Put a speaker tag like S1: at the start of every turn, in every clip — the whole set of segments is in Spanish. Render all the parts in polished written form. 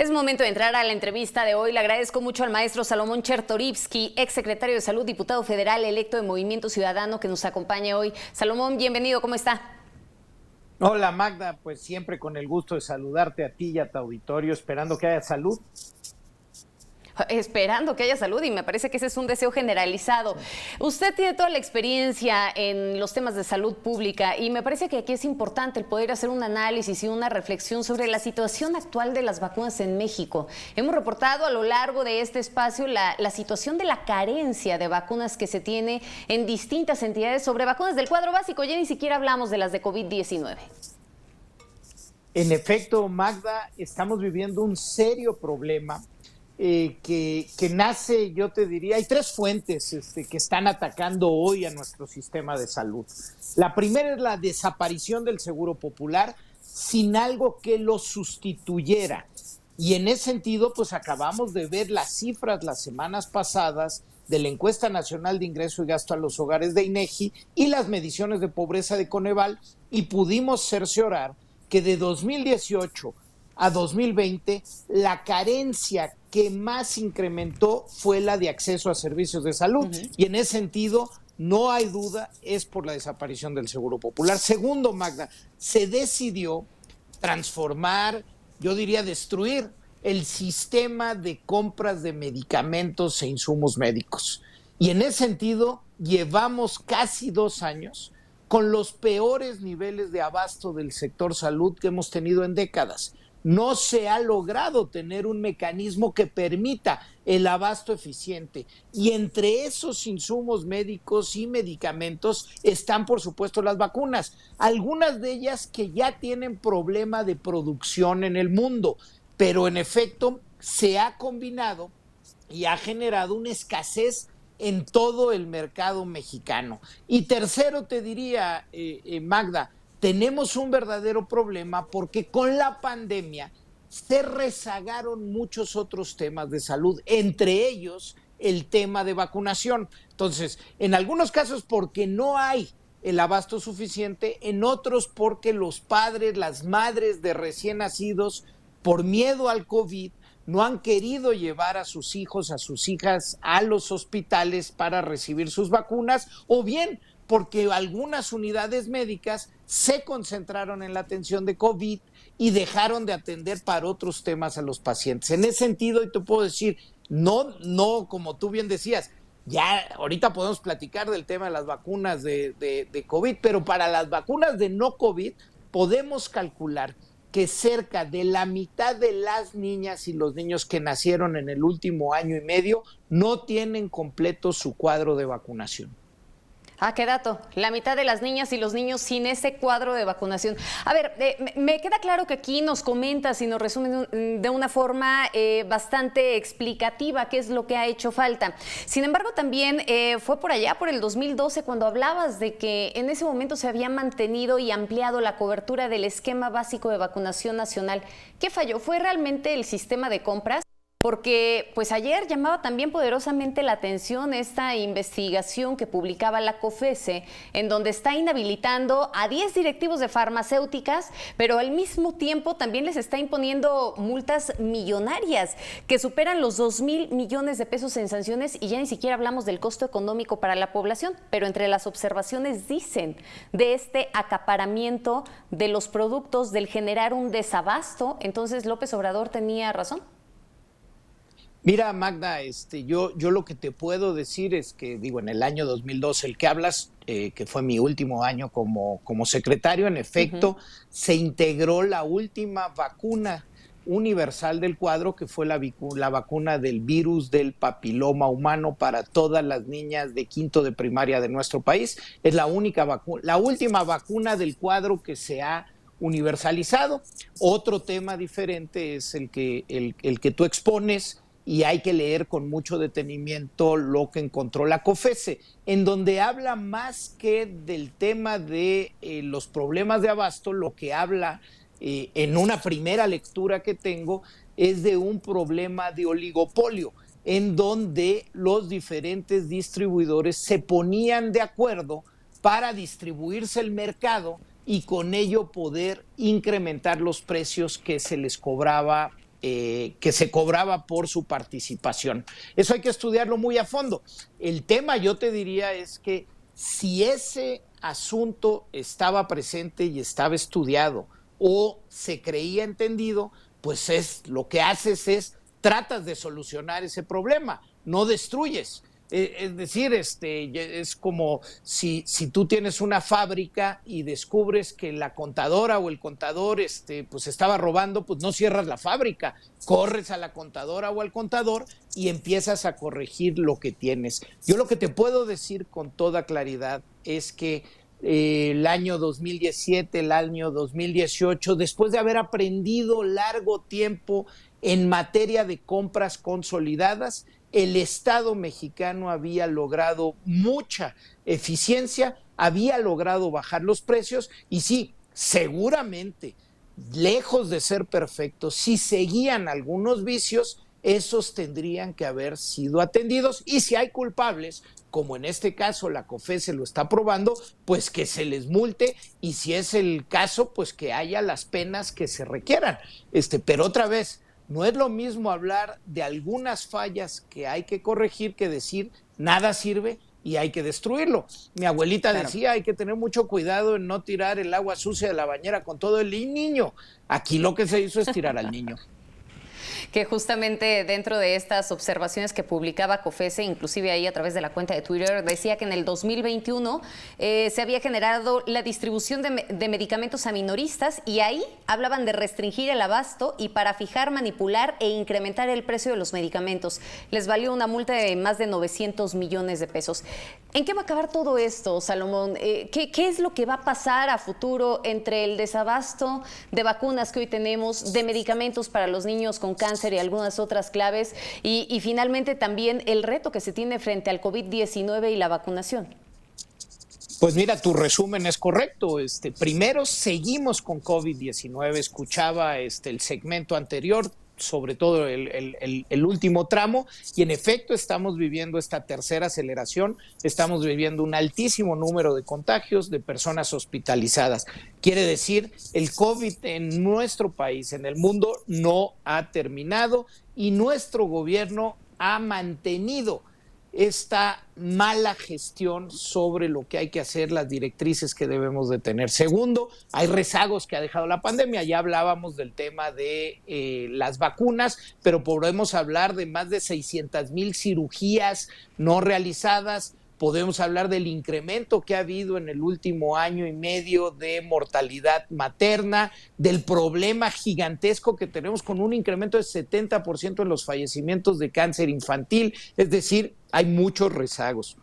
S1: Es momento de entrar a la entrevista de hoy. Le agradezco mucho al maestro Salomón Chertorivsky, exsecretario de Salud, diputado federal electo de Movimiento Ciudadano, que nos acompaña hoy. Salomón, bienvenido, ¿cómo está?
S2: Hola Magda, pues siempre con el gusto de saludarte a ti y a tu auditorio, esperando que haya salud.
S1: Esperando que haya salud, y me parece que ese es un deseo generalizado. Usted tiene toda la experiencia en los temas de salud pública y me parece que aquí es importante el poder hacer un análisis y una reflexión sobre la situación actual de las vacunas en México. Hemos reportado a lo largo de este espacio la situación de la carencia de vacunas que se tiene en distintas entidades sobre vacunas del cuadro básico. Ya ni siquiera hablamos de las de COVID-19.
S2: En efecto, Magda, estamos viviendo un serio problema que nace, yo te diría, hay tres fuentes que están atacando hoy a nuestro sistema de salud. La primera es la desaparición del Seguro Popular sin algo que lo sustituyera. Y en ese sentido, pues acabamos de ver las cifras las semanas pasadas de la Encuesta Nacional de Ingreso y Gasto a los Hogares de INEGI y las mediciones de pobreza de Coneval, y pudimos cerciorar que de 2018 a 2020, la carencia que más incrementó fue la de acceso a servicios de salud. Y en ese sentido, no hay duda, es por la desaparición del Seguro Popular. Segundo, Magda, se decidió transformar, yo diría destruir, el sistema de compras de medicamentos e insumos médicos. Y en ese sentido, llevamos casi 2 años con los peores niveles de abasto del sector salud que hemos tenido en décadas. No se ha logrado tener un mecanismo que permita el abasto eficiente. Y entre esos insumos médicos y medicamentos están, por supuesto, las vacunas. Algunas de ellas que ya tienen problema de producción en el mundo, pero en efecto se ha combinado y ha generado una escasez en todo el mercado mexicano. Y tercero, te diría, Magda, tenemos un verdadero problema porque con la pandemia se rezagaron muchos otros temas de salud, entre ellos el tema de vacunación. Entonces, en algunos casos porque no hay el abasto suficiente, en otros porque los padres, las madres de recién nacidos, por miedo al COVID, no han querido llevar a sus hijos, a sus hijas a los hospitales para recibir sus vacunas, o bien porque algunas unidades médicas se concentraron en la atención de COVID y dejaron de atender para otros temas a los pacientes. En ese sentido, y te puedo decir, no, como tú bien decías, ya ahorita podemos platicar del tema de las vacunas de COVID, pero para las vacunas de no COVID podemos calcular que cerca de la mitad de las niñas y los niños que nacieron en el último año y medio no tienen completo su cuadro de vacunación.
S1: Ah, qué dato. La mitad de las niñas y los niños sin ese cuadro de vacunación. A ver, me queda claro que aquí nos comentas y nos resumes de una forma bastante explicativa qué es lo que ha hecho falta. Sin embargo, también fue por allá, por el 2012, cuando hablabas de que en ese momento se había mantenido y ampliado la cobertura del esquema básico de vacunación nacional. ¿Qué falló? ¿Fue realmente el sistema de compras? Porque pues ayer llamaba también poderosamente la atención esta investigación que publicaba la COFESE, en donde está inhabilitando a 10 directivos de farmacéuticas, pero al mismo tiempo también les está imponiendo multas millonarias que superan los 2,000 millones de pesos en sanciones, y ya ni siquiera hablamos del costo económico para la población. Pero entre las observaciones dicen de este acaparamiento de los productos, del generar un desabasto. Entonces, ¿López Obrador tenía razón?
S2: Mira, Magda, yo lo que te puedo decir es que, digo, en el año 2012, el que hablas, que fue mi último año como secretario, en efecto, se integró la última vacuna universal del cuadro, que fue la vacuna del virus del papiloma humano para todas las niñas de quinto de primaria de nuestro país. Es la única vacuna, la última vacuna del cuadro que se ha universalizado. Otro tema diferente es el que tú expones, y hay que leer con mucho detenimiento lo que encontró la COFESE, en donde habla más que del tema de los problemas de abasto. Lo que habla en una primera lectura que tengo es de un problema de oligopolio, en donde los diferentes distribuidores se ponían de acuerdo para distribuirse el mercado y con ello poder incrementar los precios que se les cobraba que se cobraba por su participación. Eso hay que estudiarlo muy a fondo. El tema, yo te diría, es que si ese asunto estaba presente y estaba estudiado o se creía entendido, pues lo que haces es tratas de solucionar ese problema, no destruyes. Es decir, es como si tú tienes una fábrica y descubres que la contadora o el contador pues estaba robando, pues no cierras la fábrica, corres a la contadora o al contador y empiezas a corregir lo que tienes. Yo lo que te puedo decir con toda claridad es que el año 2017, el año 2018, después de haber aprendido largo tiempo en materia de compras consolidadas, el Estado mexicano había logrado mucha eficiencia, había logrado bajar los precios y sí, seguramente, lejos de ser perfectos, si seguían algunos vicios, esos tendrían que haber sido atendidos y si hay culpables, como en este caso la COFECE lo está probando, pues que se les multe y si es el caso, pues que haya las penas que se requieran. Pero otra vez, no es lo mismo hablar de algunas fallas que hay que corregir que decir nada sirve y hay que destruirlo. Mi abuelita decía, hay que tener mucho cuidado en no tirar el agua sucia de la bañera con todo el niño. Aquí lo que se hizo es tirar al niño.
S1: Que justamente dentro de estas observaciones que publicaba COFECE, inclusive ahí a través de la cuenta de Twitter, decía que en el 2021 se había generado la distribución de medicamentos a minoristas y ahí hablaban de restringir el abasto y para fijar, manipular e incrementar el precio de los medicamentos. Les valió una multa de más de 900 millones de pesos. ¿En qué va a acabar todo esto, Salomón? ¿Qué es lo que va a pasar a futuro entre el desabasto de vacunas que hoy tenemos, de medicamentos para los niños con cáncer y algunas otras claves y finalmente también el reto que se tiene frente al COVID-19 y la vacunación?
S2: Pues mira, tu resumen es correcto. Primero, seguimos con COVID-19. Escuchaba el segmento anterior, sobre todo el último tramo, y en efecto estamos viviendo esta tercera aceleración, estamos viviendo un altísimo número de contagios, de personas hospitalizadas. Quiere decir, el COVID en nuestro país, en el mundo, no ha terminado y nuestro gobierno ha mantenido esta mala gestión sobre lo que hay que hacer, las directrices que debemos de tener. Segundo, hay rezagos que ha dejado la pandemia. Ya hablábamos del tema de las vacunas, pero podemos hablar de más de 600,000 cirugías no realizadas. Podemos hablar del incremento que ha habido en el último año y medio de mortalidad materna, del problema gigantesco que tenemos con un incremento de 70% en los fallecimientos de cáncer infantil, es decir, hay muchos rezagos.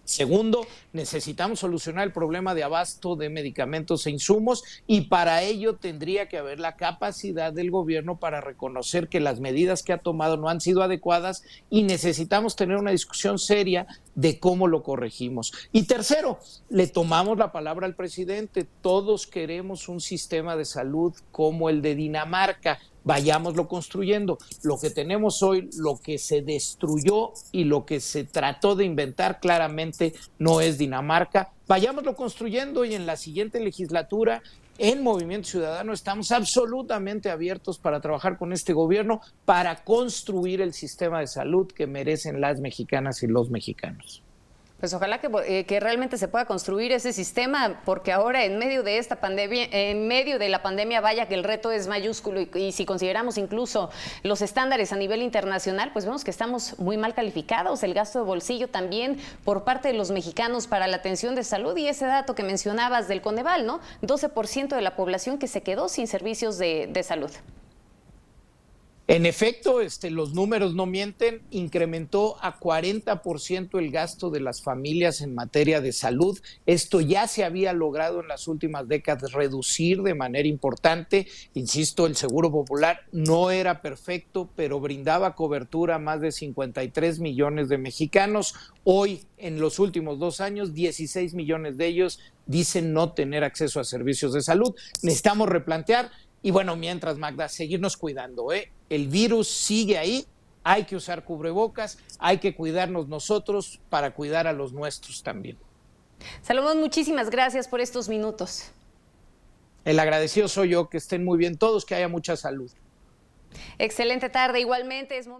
S2: Segundo, necesitamos solucionar el problema de abasto de medicamentos e insumos y para ello tendría que haber la capacidad del gobierno para reconocer que las medidas que ha tomado no han sido adecuadas y necesitamos tener una discusión seria de cómo lo corregimos. Y tercero, le tomamos la palabra al presidente. Todos queremos un sistema de salud como el de Dinamarca. Vayámoslo construyendo. Lo que tenemos hoy, lo que se destruyó y lo que se trató de inventar claramente no es Dinamarca. Vayámoslo construyendo y en la siguiente legislatura, en Movimiento Ciudadano, estamos absolutamente abiertos para trabajar con este gobierno para construir el sistema de salud que merecen las mexicanas y los mexicanos.
S1: Pues ojalá que realmente se pueda construir ese sistema, porque ahora en medio de esta pandemia, en medio de la pandemia, vaya que el reto es mayúsculo y si consideramos incluso los estándares a nivel internacional, pues vemos que estamos muy mal calificados, el gasto de bolsillo también por parte de los mexicanos para la atención de salud y ese dato que mencionabas del Coneval, ¿no? 12% de la población que se quedó sin servicios de salud.
S2: En efecto, los números no mienten, incrementó a 40% el gasto de las familias en materia de salud. Esto ya se había logrado en las últimas décadas reducir de manera importante. Insisto, el Seguro Popular no era perfecto, pero brindaba cobertura a más de 53 millones de mexicanos. Hoy, en los últimos 2 años, 16 millones de ellos dicen no tener acceso a servicios de salud. Necesitamos replantear. Y bueno, mientras, Magda, seguirnos cuidando, ¿eh? El virus sigue ahí, hay que usar cubrebocas, hay que cuidarnos nosotros para cuidar a los nuestros también.
S1: Salomón, muchísimas gracias por estos minutos.
S2: El agradecido soy yo, que estén muy bien todos, que haya mucha salud.
S1: Excelente tarde, igualmente es momento.